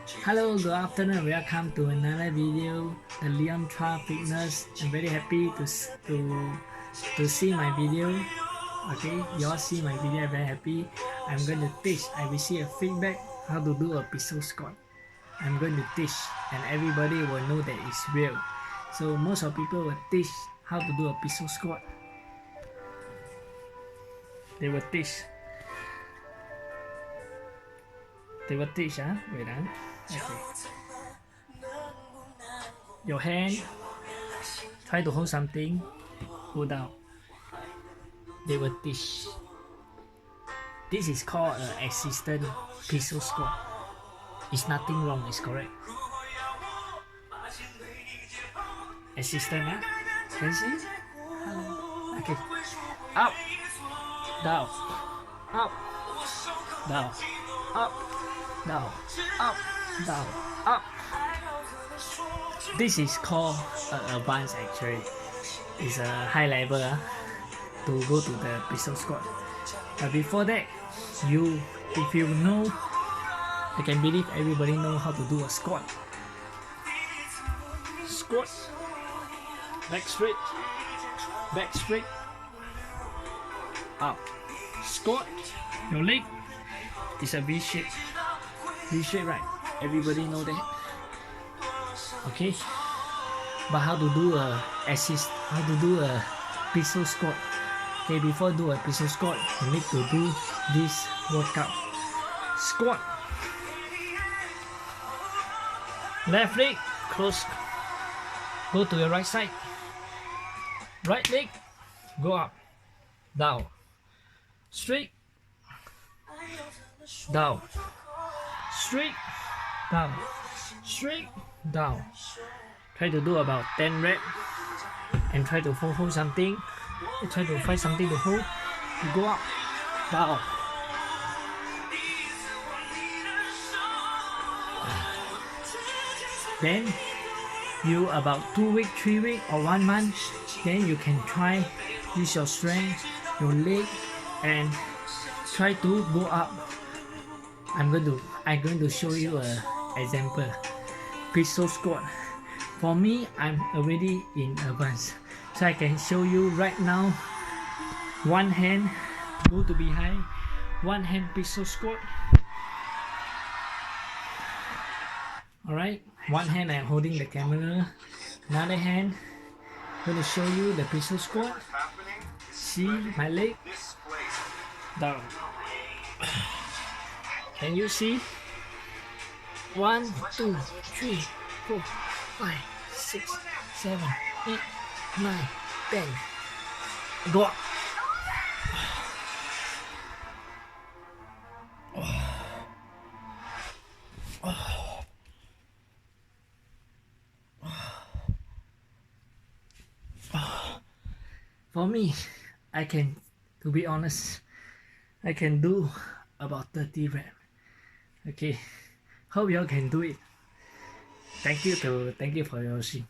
Hello, good afternoon. Welcome to another video. The Leon Tra Fitness. I'm very happy to see my video. Okay, you all see my video. I'm very happy. I'm going to teach. I receive a feedback how to do a pistol squat. I'm going to teach, and everybody will know that it's real. So most of people will teach how to do a pistol squat. They will teach. They will teach. Wait. Okay. Your hand, try to hold something, hold down. They will teach. This is called an assistant pistol squat. It's nothing wrong, it's correct. Assistant, can you see? Okay. Up, down, up, down, up, down, up, down, up. This is called advanced actually. It's a high level to go to the pistol squat. But before that, if you know, I can believe everybody know how to do a squat. Squat, back straight, up. Squat, your leg is a V shape, right? Everybody know that. Okay, but how to do a pistol squat? Okay, before do a pistol squat, you need to do this workout. Squat, left leg close, go to your right side. Right leg, go up, down, straight, down, straight, down, straight, down. Try to do about 10 reps and try to hold something. Try to find something to hold. You go up, down. Then you about 2 weeks, 3 weeks or 1 month, then you can try use your strength, your leg, and try to go up. I'm going to show you an example. Pistol squat. For me, I'm already in advance, so I can show you right now. One hand go to behind, one hand pistol squat. Alright, one hand I'm holding the camera, another hand I'm going to show you the pistol squat. See my leg down. Can you see? 1, 2, 3, 4, 5, 6, 7, 8, 9, 10. Go up. For me, to be honest, I can do about 30 reps. Okay, hope y'all can do it. Thank you for your watching.